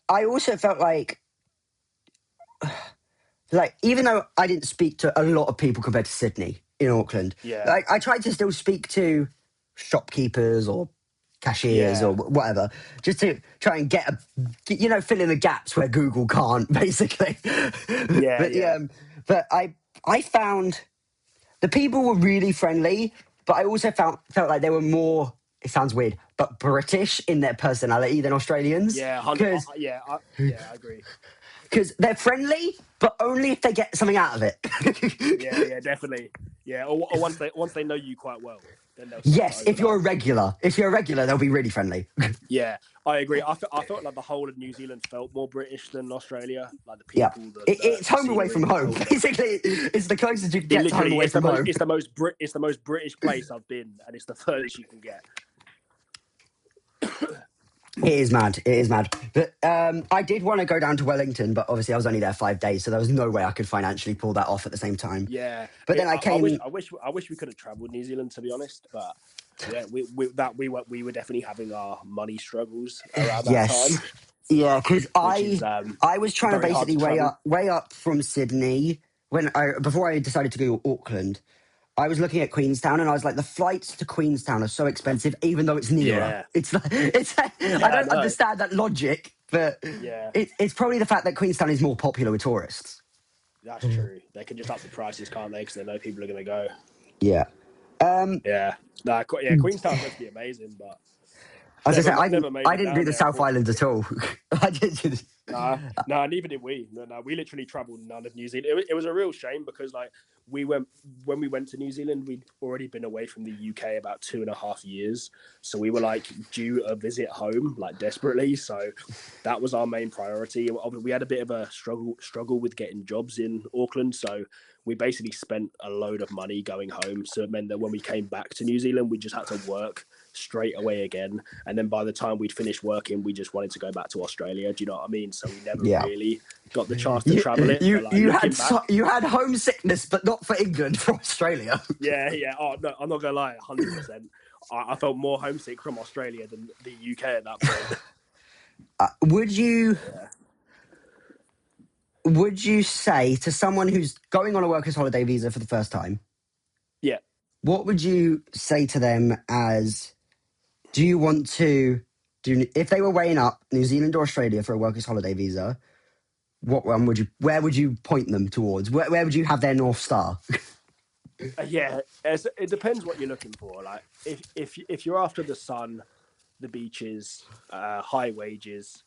I also felt like even though I didn't speak to a lot of people compared to Sydney in Auckland, I tried to still speak to shopkeepers or cashiers or whatever, just to try and fill in the gaps where Google can't, basically. But I found the people were really friendly, but I also felt like they were more, it sounds weird, but British in their personality than Australians. Yeah, I agree. Because they're friendly, but only if they get something out of it. yeah, definitely. Yeah, or once they know you quite well. Then yes, if you're a regular, they'll be really friendly. Yeah, I agree. I felt like the whole of New Zealand felt more British than Australia. Like the people, it's home away from home. Basically, it's the closest you can get to home away from home. It's the most British place I've been, and it's the furthest you can get. It is mad. But I did want to go down to Wellington, but obviously I was only there 5 days, so there was no way I could financially pull that off at the same time. Yeah, but then I came. I wish we could have travelled New Zealand, to be honest. But yeah, we were definitely having our money struggles around that time. Yeah, because I was trying to basically way up from Sydney before I decided to go to Auckland. I was looking at Queenstown, and I was like, the flights to Queenstown are so expensive, even though it's nearer. Yeah. I don't understand that logic, but it's probably the fact that Queenstown is more popular with tourists. That's true. They can just up the prices, can't they? Because they know people are going to go. Yeah. Queenstown's meant to be amazing, but as I said, I didn't do the South Island at all. I didn't do this. No, neither did we. No, we literally travelled none of New Zealand. It was a real shame because when we went to New Zealand, we'd already been away from the UK about 2.5 years. So we were due a visit home, desperately. So that was our main priority. We had a bit of a struggle with getting jobs in Auckland. So we basically spent a load of money going home. So it meant that when we came back to New Zealand, we just had to work straight away again. And then by the time we'd finished working, we just wanted to go back to Australia. Do you know what I mean? So we never really got the chance to travel it. You had homesickness, but not for England, for Australia. Yeah. Oh, no, I'm not going to lie, 100%. I felt more homesick from Australia than the UK at that point. Would you say to someone who's going on a workers' holiday visa for the first time? Yeah. What would you say to them as, do you want to do, if they were weighing up New Zealand or Australia for a workers' holiday visa, where would you point them towards? Where would you have their North Star? Yeah, it depends what you're looking for. Like if you're after the sun, the beaches, high wages,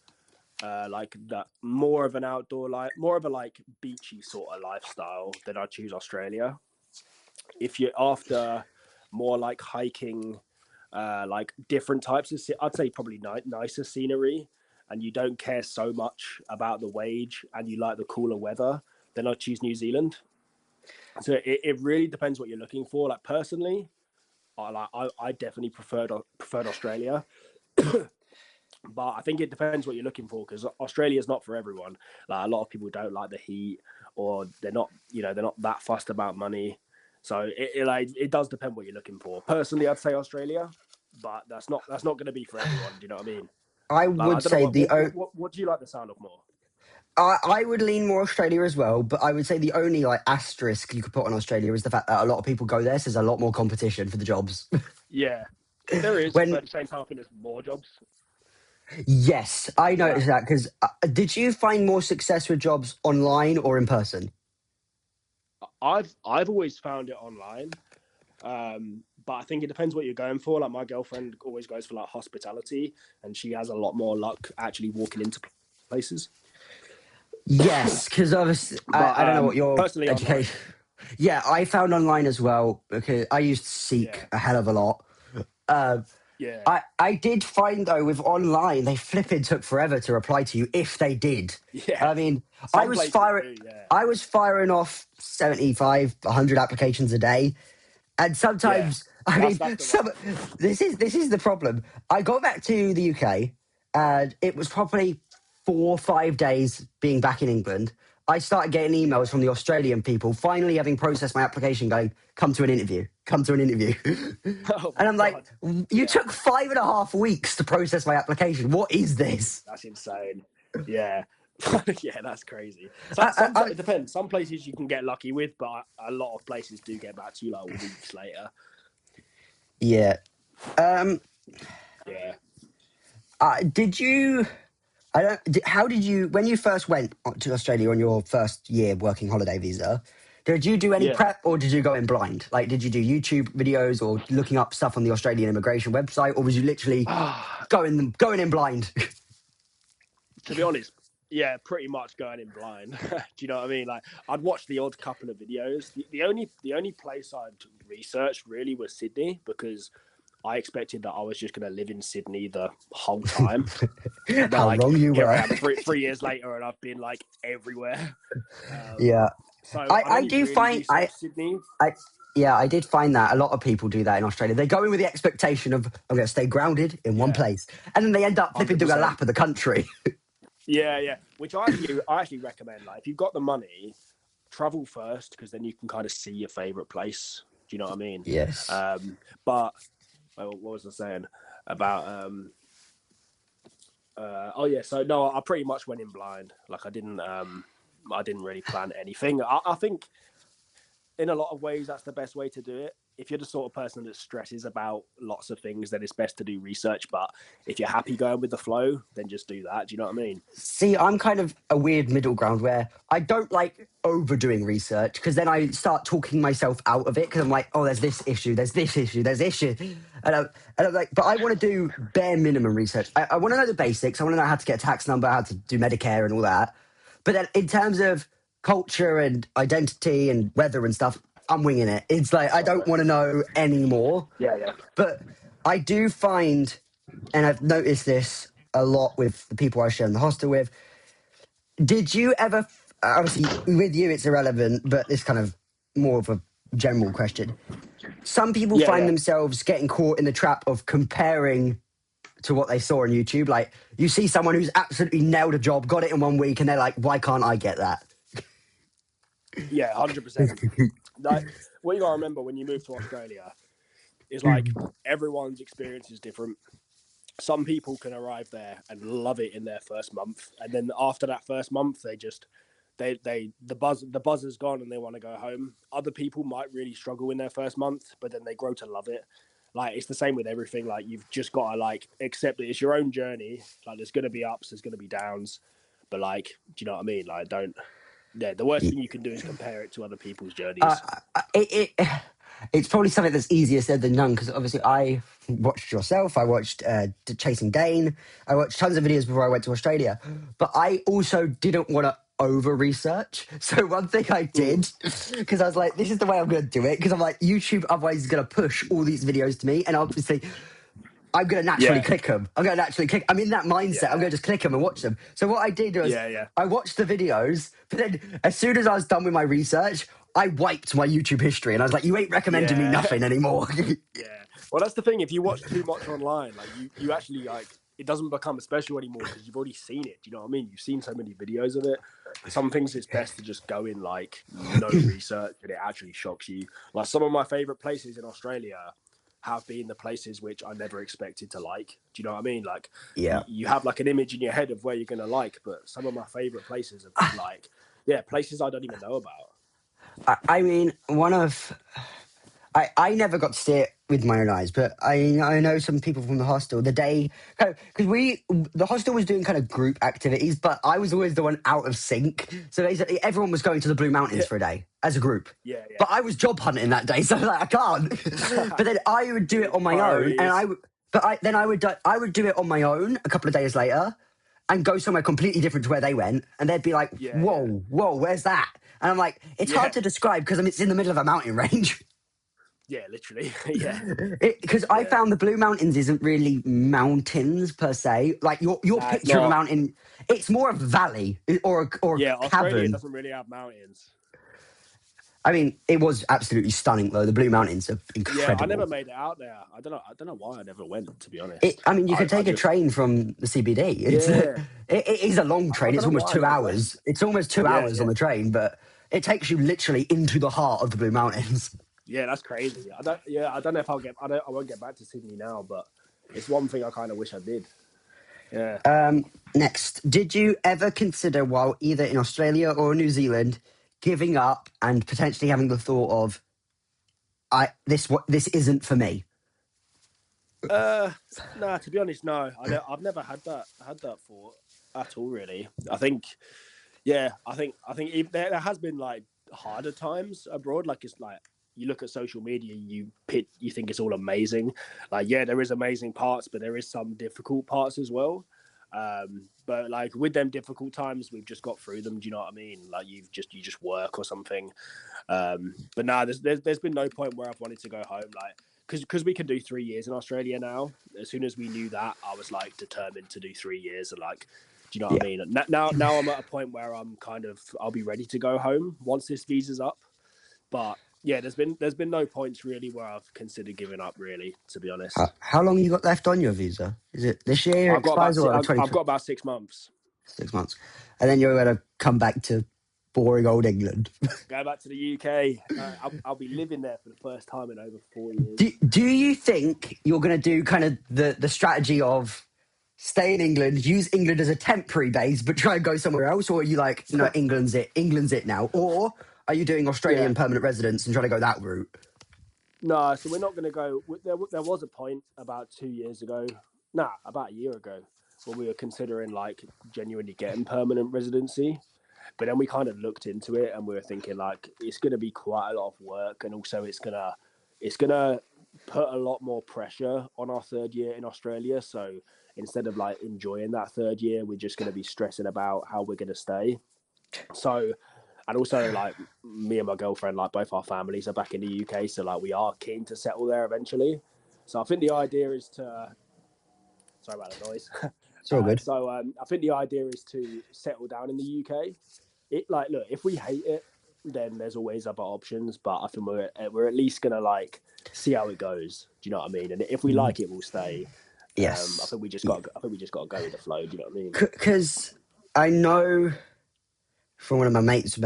like that, more of an outdoor more of a like beachy sort of lifestyle, then I'd choose Australia. If you're after more like hiking, like different types of, I'd say probably nicer scenery, and you don't care so much about the wage, and you like the cooler weather, then I'd choose New Zealand. So it really depends what you're looking for. Like personally, I definitely preferred Australia, but I think it depends what you're looking for, because Australia is not for everyone. Like a lot of people don't like the heat, or they're not that fussed about money. So it does depend what you're looking for. Personally, I'd say Australia, but that's not going to be for everyone. Do you know what I mean? I Like, I would don't know say what do you like the sound of more? I would lean more Australia as well, but I would say the only like asterisk you could put on Australia is the fact that a lot of people go there, so there's a lot more competition for the jobs. Yeah, there is, When but at the same time, I think there's more jobs. Yes, I Like, noticed that because did you find more success with jobs online or in person? I've always found it online. But I think it depends what you're going for. Like my girlfriend always goes for like hospitality, and she has a lot more luck actually walking into places. Yes, because obviously But I don't know what your personally, online. education. Yeah, I found online as well because I used Seek Yeah, a hell of a lot. Uh, yeah, I did find though with online they flipping took forever to reply to you if they did. yeah. I mean, Some places do. Yeah, I was firing off 75, 100 applications a day. And yeah. sometimes, I That's mean, the rough. this is the problem. I got back to the UK, and it was probably 4 or 5 days being back in England. I started getting emails Yeah. from the Australian people, finally having processed my application, going, "Come to an interview, come to an interview." Oh And my I'm like, god. "You Yeah, took 5.5 weeks to process my application. What is this?" that's insane. Yeah. Yeah, that's crazy. I, It depends. Some places you can get lucky with, but a lot of places do get back to you like weeks later. yeah. Um. Yeah. Did you? I don't. How did you, when you first went to Australia on your first year working holiday visa? Did you do any Yeah. prep or did you go in blind? Like, did you do YouTube videos or looking up stuff on the Australian immigration website, or was you literally going in blind? To be honest, yeah, pretty much going in blind. Do you know what I mean? Like, I'd watch the odd couple of videos. The only place I'd researched really was Sydney, because I expected that I was just going to live in Sydney the whole time. But How like, wrong you here I were. am 3 years later, and I've been like everywhere. Yeah, So I'd I only do really find researched Sydney. I yeah, I did find that a lot of people do that in Australia. They go in with the expectation of I'm going to stay grounded in one Yeah, place, and then they end up flipping doing a 100%. lap of the country. Yeah, yeah. Which I actually recommend. Like, if you've got the money, travel first, because then you can kind of see your favorite place. Do you know what I mean? Yes. But what was I saying about? Oh yeah, so no, I pretty much went in blind. Like I didn't really plan anything. I think in a lot of ways that's the best way to do it. If you're the sort of person that stresses about lots of things, then it's best to do research. But if you're happy going with the flow, then just do that. Do you know what I mean? See, I'm kind of a weird middle ground where I don't like overdoing research because then I start talking myself out of it because I'm like, oh, there's this issue, there's this issue, there's this issue. And I'm like, but I want to do bare minimum research. I want to know the basics. I want to know how to get a tax number, how to do Medicare and all that. But then in terms of culture and identity and weather and stuff, I'm winging it. It's like, I don't Sorry. want to know anymore. Yeah, yeah. But I do find, and I've noticed this a lot with the people I share in the hostel with. Did you ever, obviously with you it's irrelevant, but this kind of more of a general question. Some people Yeah, find yeah. themselves getting caught in the trap of comparing to what they saw on YouTube. Like you see someone who's absolutely nailed a job, got it in 1 week, and they're like, why can't I get that? Yeah, 100%. Like, what you gotta remember when you move to Australia, is like everyone's experience is different. Some people can arrive there and love it in their first month, and then after that first month, the buzz is gone and they want to go home. Other people might really struggle in their first month, but then they grow to love it. Like, it's the same with everything. Like, you've just got to like accept that it's your own journey. Like, there's going to be ups, there's going to be downs, but like, do you know what I mean? Like, don't. Yeah, the worst thing you can do is compare it to other people's journeys. It's probably something that's easier said than done, because obviously I watched yourself, I watched Chasing Dane, I watched tons of videos before I went to Australia, but I also didn't want to over research. So one thing I did, because I was like, this is the way I'm going to do it, because I'm like, YouTube otherwise is going to push all these videos to me, and obviously I'm going to naturally click them. I'm in that mindset. I'm going to just click them and watch them. So what I did was I watched the videos, but then as soon as I was done with my research, I wiped my YouTube history and I was like, you ain't recommending me nothing anymore. Yeah. Well, that's the thing. If you watch too much online, like you actually like, it doesn't become special anymore because you've already seen it. Do you know what I mean? You've seen so many videos of it. Some things it's best to just go in like no research, and it actually shocks you. Like, some of my favorite places in Australia have been the places which I never expected to like. Do you know what I mean? Like, you have like an image in your head of where you're going to like, but some of my favorite places have been like, places I don't even know about. I mean, I never got to see it with my own eyes, but I know some people from the hostel. The day, because the hostel was doing kind of group activities, but I was always the one out of sync. So basically, everyone was going to the Blue Mountains for a day as a group. Yeah. But I was job hunting that day, so I was like, I can't. But then I would do it on my own, and I would do it on my own a couple of days later, and go somewhere completely different to where they went, and they'd be like, whoa, where's that? And I'm like, it's hard to describe because it's in the middle of a mountain range. Yeah, literally. Because I found the Blue Mountains isn't really mountains per se. Like your picture of a mountain, it's more of a valley or a Australia cavern. doesn't really have mountains. I mean, it was absolutely stunning though. The Blue Mountains are incredible. Yeah, I never made it out there. I don't know why I never went, to be honest. You could take a train from the CBD. It is a long train. It's almost 2 hours. It's almost 2 hours on the train, but it takes you literally into the heart of the Blue Mountains. Yeah, that's crazy. I don't know if I won't get back to Sydney now, but it's one thing I kind of wish I did. Yeah. Next, did you ever consider, while either in Australia or New Zealand, giving up and potentially having the thought of, this isn't for me? No, to be honest, no. I've never had that thought at all, really. I think there has been like harder times abroad. Like, it's like, you look at social media, you think it's all amazing. Like, there is amazing parts, but there is some difficult parts as well. But like, with them difficult times, we've just got through them. Do you know what I mean? Like, you just work or something. But nah, there's been no point where I've wanted to go home. Like, because we can do 3 years in Australia now. As soon as we knew that, I was like determined to do 3 years. And like, do you know what I mean? Now I'm at a point where I'll be ready to go home once this visa's up. But yeah, there's been no points really where I've considered giving up, really, to be honest. How long you got left on your visa? Is it this year? I've got about 6 months. 6 months. And then you're going to come back to boring old England. Go back to the UK. I'll be living there for the first time in over 4 years. Do you think you're going to do kind of the strategy of stay in England, use England as a temporary base, but try and go somewhere else? Or are you like, no, England's it now? Or are you doing Australian permanent residence and trying to go that route? No, so we're not going to go. There was a point about 2 years ago, about a year ago, when we were considering like genuinely getting permanent residency. But then we kind of looked into it and we were thinking like, it's going to be quite a lot of work, and also it's gonna put a lot more pressure on our third year in Australia. So instead of like enjoying that third year, we're just going to be stressing about how we're going to stay. So, and also like me and my girlfriend, like both our families are back in the UK, so like we are keen to settle there eventually. So I think the idea is to, sorry about the noise. It's all good. So I think the idea is to settle down in the UK. Look, if we hate it, then there's always other options. But I think we're at least gonna like see how it goes. Do you know what I mean? And if we like it, we'll stay. Yes. I think we just got to go with the flow. Do you know what I mean? Because I know from one of my mates,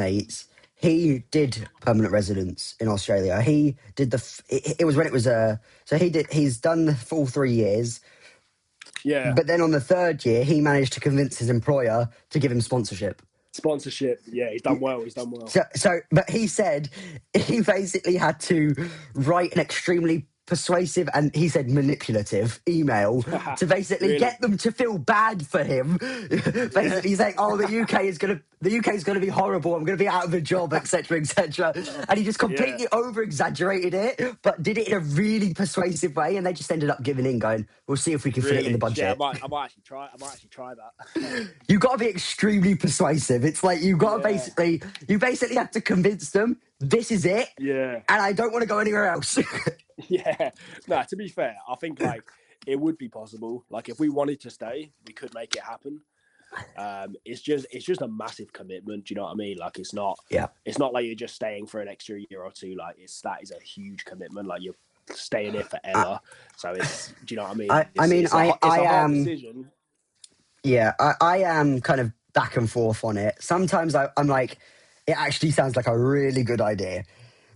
he did permanent residence in Australia. He did it was when it was so he's done the full 3 years, Yeah. but then on the third year he managed to convince his employer to give him sponsorship. Sponsorship. Yeah, he's done well. He's done well. But he said he basically had to write an extremely persuasive and he said manipulative email to basically Really? get them to feel bad for him. Basically saying, "Oh, the UK is gonna be horrible. I'm gonna be out of a job, etc., etc." And he just completely over exaggerated it, but did it in a really persuasive way. And they just ended up giving in, going, "We'll see if we can fit it in the budget." Yeah, I might actually try that. You got to be extremely persuasive. It's like you got to basically have to convince them this is it. Yeah. And I don't want to go anywhere else. Yeah. No, to be fair, I think like it would be possible. Like if we wanted to stay, we could make it happen. It's just a massive commitment. Do you know what I mean? Like it's not like you're just staying for an extra year or two. Like that is a huge commitment. Like you're staying here forever. So it's, do you know what I mean? It's a hard decision. Yeah, I am kind of back and forth on it. Sometimes I'm like, it actually sounds like a really good idea.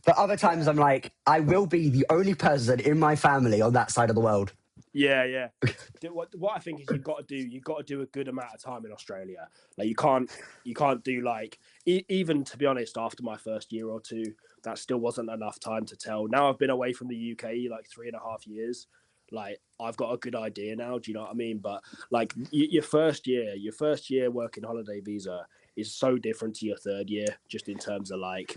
But other times I'm like, I will be the only person in my family on that side of the world. Yeah. What I think is you've got to do a good amount of time in Australia. Like you can't do like even, to be honest, after my first year or two, that still wasn't enough time to tell. Now I've been away from the UK like 3.5 years. Like I've got a good idea now. Do you know what I mean? But like your first year working holiday visa is so different to your third year, just in terms of like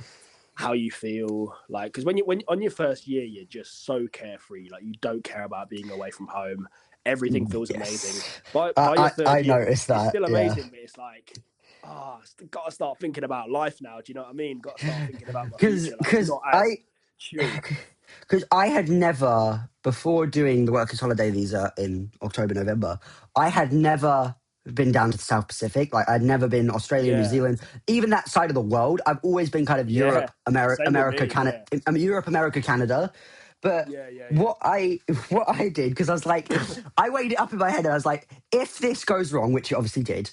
how you feel. Like because when on your first year you're just so carefree. Like you don't care about being away from home. Everything feels amazing. By your third year, noticed that. It's still amazing, but it's like, got to start thinking about life now. Do you know what I mean? Got to start thinking about my future. Because I had never, before doing the Workers' Holiday Visa in October, November, I had never been down to the South Pacific. Like I'd never been Australia, New Zealand, even that side of the world. I've always been kind of Europe, America, Canada, Europe, America, Canada. But what I did, because I was like, I weighed it up in my head and I was like, if this goes wrong, which it obviously did,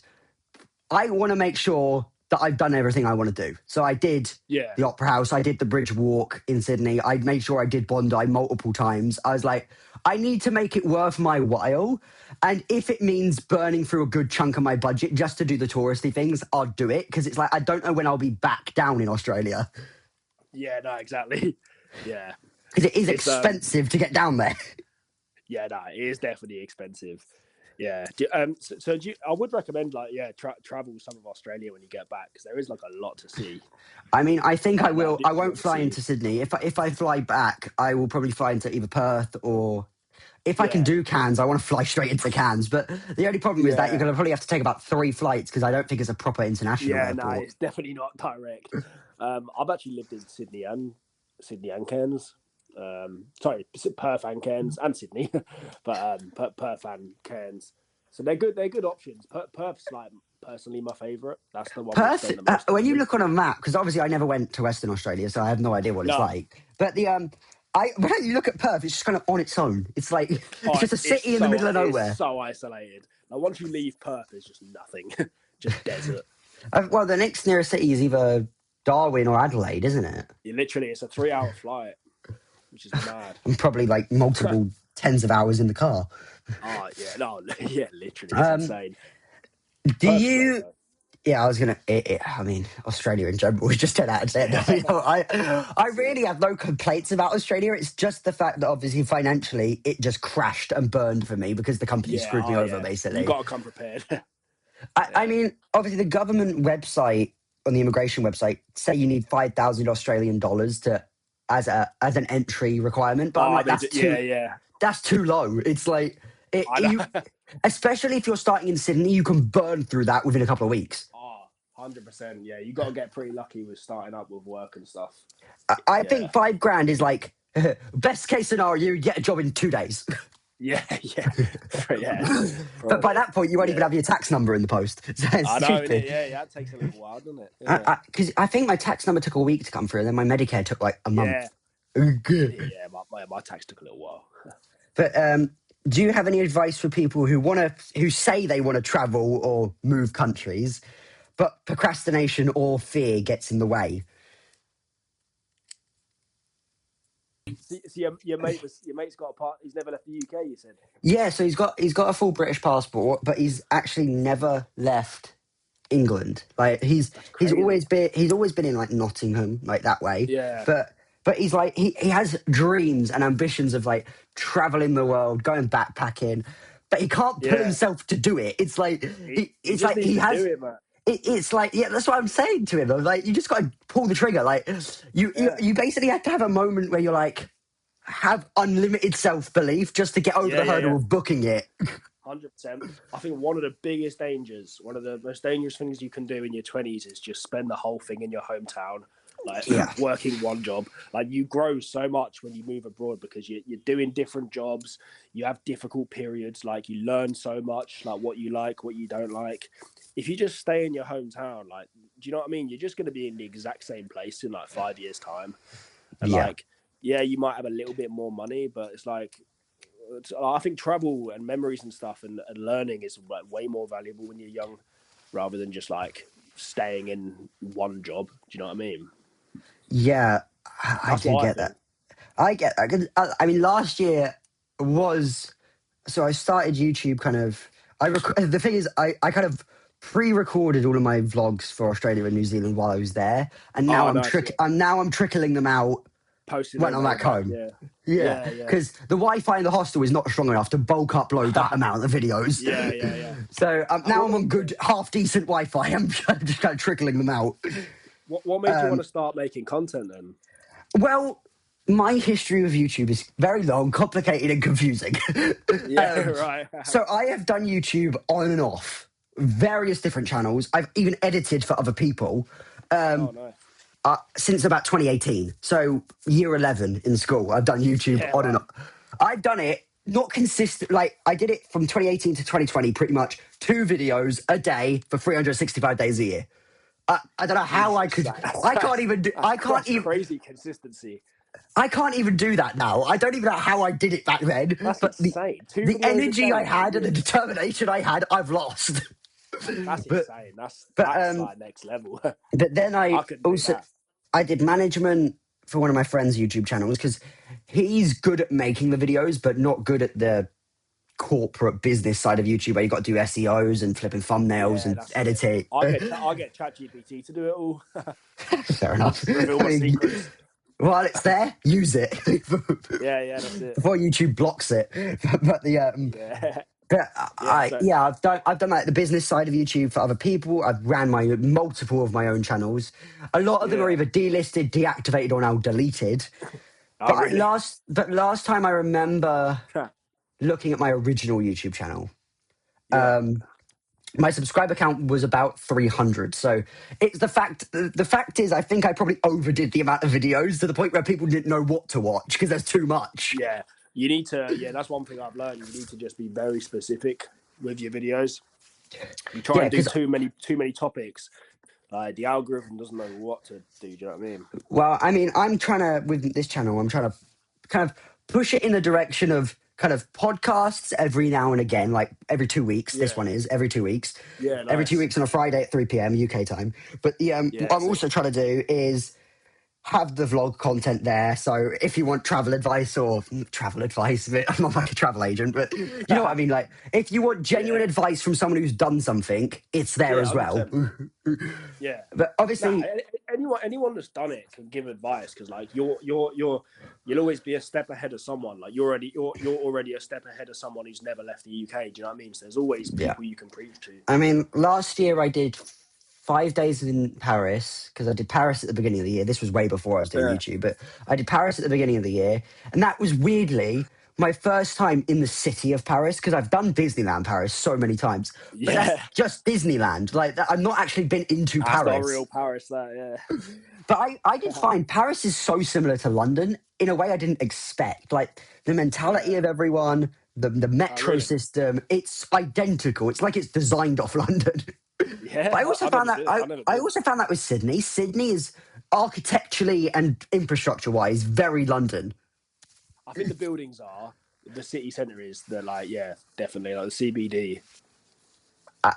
I want to make sure that I've done everything I want to do. So I did the Opera House, I did the Bridge Walk in Sydney, I made sure I did Bondi multiple times. I was like, I need to make it worth my while. And if it means burning through a good chunk of my budget just to do the touristy things, I'll do it. Because it's like, I don't know when I'll be back down in Australia. Yeah, no, exactly. Yeah. Because it is expensive to get down there. Yeah, no, it is definitely expensive. Yeah. I would recommend travel some of Australia when you get back, because there is like a lot to see. I mean, I think I will. I won't fly into Sydney. If I fly back, I will probably fly into either Perth or, if I can do Cairns, I want to fly straight into Cairns. But the only problem is that you're going to probably have to take about 3 flights, because I don't think it's a proper international airport. No, it's definitely not direct. I've actually lived in Sydney and Cairns. Sorry, Perth and Cairns and Sydney, but Perth and Cairns. So they're good options. Perth's like personally my favourite. That's the one. Perth, when you look on a map, because obviously I never went to Western Australia, so I have no idea what it's like. But when you look at Perth, it's just kind of on its own. It's like it's just a city in the middle of nowhere. It's so isolated. Like once you leave Perth, there's just nothing, just desert. Well, the next nearest city is either Darwin or Adelaide, isn't it? Literally, it's a 3-hour flight, which is mad. And probably like multiple tens of hours in the car. Oh yeah, no, yeah, literally, it's insane. Do you? Yeah, I was gonna. I mean, Australia in general is just 10 out of 10. I really have no complaints about Australia. It's just the fact that obviously financially it just crashed and burned for me because the company screwed me over. Basically, you got to come prepared. I mean, obviously the government website, on the immigration website, say you need 5,000 Australian dollars as an entry requirement, but I'm like, that's too low. It's like especially if you're starting in Sydney, you can burn through that within a couple of weeks. 100%. Yeah, you got to get pretty lucky with starting up with work and stuff. I think $5,000 is like best case scenario. You get a job in 2 days. Yeah. But by that point, you won't even have your tax number in the post. So I know. Yeah, that takes a little while, doesn't it? Because I think my tax number took a week to come through, and then my Medicare took like a month. Yeah, my tax took a little while. But do you have any advice for people who say they want to travel or move countries, but procrastination or fear gets in the way? your mate's got a part. He's never left the UK. You said. Yeah, so he's got a full British passport, but he's actually never left England. Like That's he's crazy. always been in like Nottingham, like that way. Yeah. But he's like he has dreams and ambitions of like traveling the world, going backpacking, but he can't put Yeah. himself to do it. It's like He just needs to do it, man. it's like, yeah, that's what I'm saying to him. I was like, you just got to pull the trigger. Like Yeah. you basically have to have a moment where you're like, have unlimited self-belief just to get over the hurdle of booking it. 100%. I think one of the biggest dangers, one of the most dangerous things you can do in your 20s is just spend the whole thing in your hometown, like working one job. Like you grow so much when you move abroad because you're doing different jobs. You have difficult periods. Like you learn so much, like what you like, what you don't like. If you just stay in your hometown, like, do you know what I mean? You're just going to be in the exact same place in like 5 years' time. And like, yeah, you might have a little bit more money, but it's like, I think travel and memories and stuff and learning is like way more valuable when you're young rather than just like staying in one job. Do you know what I mean? Yeah, I do get that. I get that. I mean, last year was, so I started YouTube kind of, the thing is, I kind of pre-recorded all of my vlogs for Australia and New Zealand while I was there. And now I'm trickling them out posting when I'm back home. Yeah, because the Wi-Fi in the hostel is not strong enough to bulk upload that amount of videos. Yeah. So now I'm on good, half-decent Wi-Fi. I'm just kind of trickling them out. What made you want to start making content then? Well, my history with YouTube is very long, complicated, and confusing. Right. So I have done YouTube on and off, various different channels. I've even edited for other people. Oh, nice. Since about 2018. So year 11 in school, I've done YouTube on and off. I've done it not consistent. Like I did it from 2018 to 2020, pretty much 2 videos a day for 365 days a year. I don't know how I could. I can't even do. I can't even. Crazy consistency. I can't even do that now. I don't even know how I did it back then. That's but insane. The energy I had and the determination I had, I've lost. That's insane. That's like next level. But then I did management for one of my friends' YouTube channels because he's good at making the videos, but not good at the corporate business side of YouTube where you got to do SEOs and flipping thumbnails and editing. I get ChatGPT to do it all. Fair enough. Reveal my secrets. While it's there, use it. That's it. Before YouTube blocks it. I've done like the business side of YouTube for other people. I've ran multiple of my own channels. A lot of them are either delisted, deactivated, or now deleted. Last time I remember looking at my original YouTube channel, my subscriber count was about 300. So it's the fact is I think I probably overdid the amount of videos to the point where people didn't know what to watch because there's too much. Yeah. You need to, that's one thing I've learned. You need to just be very specific with your videos. You try and do too many topics. The algorithm doesn't know what to do. Do you know what I mean? Well, I mean, with this channel, I'm trying to kind of push it in the direction of kind of podcasts every now and again, like every 2 weeks. This one is every 2 weeks. Yeah, nice. Every 2 weeks on a Friday at 3 p.m. UK time. But what I'm also trying to do is have the vlog content there. So if you want travel advice, I'm not like a travel agent, but you know what I mean? Like if you want genuine advice from someone who's done something, it's there as well. But obviously anyone that's done it can give advice because like you'll always be a step ahead of someone. Like you're already a step ahead of someone who's never left the UK. Do you know what I mean? So there's always people you can preach to. I mean, last year I did 5 days in Paris because I did Paris at the beginning of the year. This was way before I was doing YouTube, but I did Paris at the beginning of the year. And that was weirdly my first time in the city of Paris because I've done Disneyland Paris so many times. But that's just Disneyland. Like I've not actually been into Paris. That's not real Paris, But I did find Paris is so similar to London in a way I didn't expect. Like the mentality of everyone, the metro system, it's identical. It's like it's designed off London. Yeah, but I also found that with Sydney. Sydney is architecturally and infrastructure-wise very London. I think the buildings are. The city centre is. They're like, definitely like the CBD.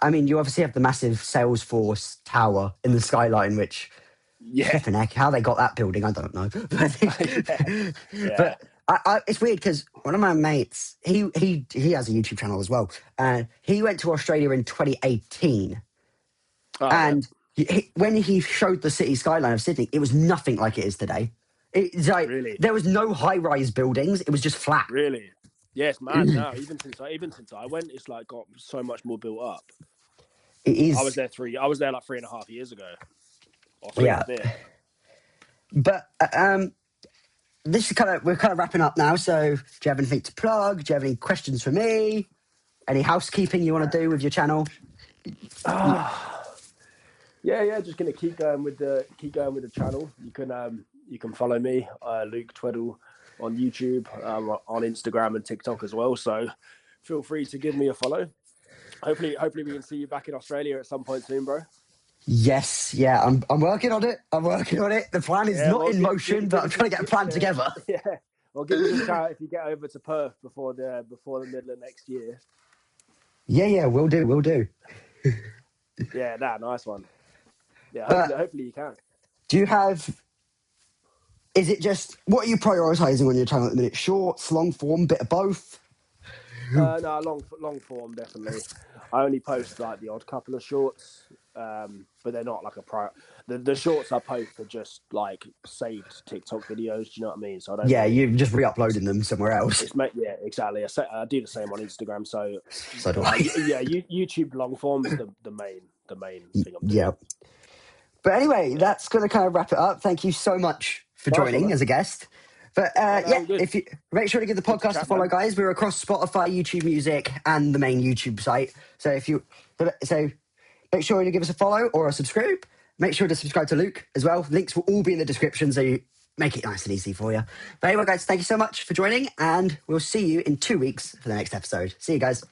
I mean, you obviously have the massive Salesforce tower in the skyline, which Yeah. Flipping heck, how they got that building, I don't know. Yeah. But it's weird because one of my mates, he has a YouTube channel as well, and he went to Australia in 2018, Oh, yeah. and when he showed the city skyline of Sydney, it was nothing like it is today. It's like Really? there was no high-rise buildings; it was just flat. Really? Yeah, it's mad now. Even since I went, it's like got so much more built up. It I was is, there like 3.5 years ago, or three and yeah. a bit. But this is we're kind of wrapping up now. So, do you have anything to plug? Do you have any questions for me? Any housekeeping you want to do with your channel? Yeah. Just gonna keep going with the channel. You can follow me, Luke Tweddle, on YouTube, on Instagram and TikTok as well. So feel free to give me a follow. Hopefully we can see you back in Australia at some point soon, bro. Yes, yeah, I'm working on it. The plan is Yeah, not well, in motion, but I'm trying to get a plan together. Yeah, well, give us a shout if you get over to Perth before the middle of next year. Yeah, we'll do. Yeah, nice one. Yeah, But hopefully you can. do you have? Is it just what are you prioritizing on your channel at the minute? Shorts, long form, bit of both? No, long form definitely. I only post like the odd couple of shorts, but they're not like a prior. The shorts I post are just like saved TikTok videos. Do you know what I mean? So I don't. Yeah, Really, you're just re-uploading them somewhere else. yeah, exactly. I do the same on Instagram. So do I. Yeah, YouTube long form is the main thing I'm doing. Yeah. But anyway, that's going to kind of wrap it up. Thank you so much for Nice one, joining man. as a guest. But all good. if you make sure to give the Good to podcast a chat, follow, man. guys. We're across Spotify, YouTube Music, and the main YouTube site. So make sure to give us a follow or a subscribe. Make sure to subscribe to Luke as well. Links will all be in the description, so you make it nice and easy for you. But anyway, guys, thank you so much for joining, and we'll see you in 2 weeks for the next episode. See you guys.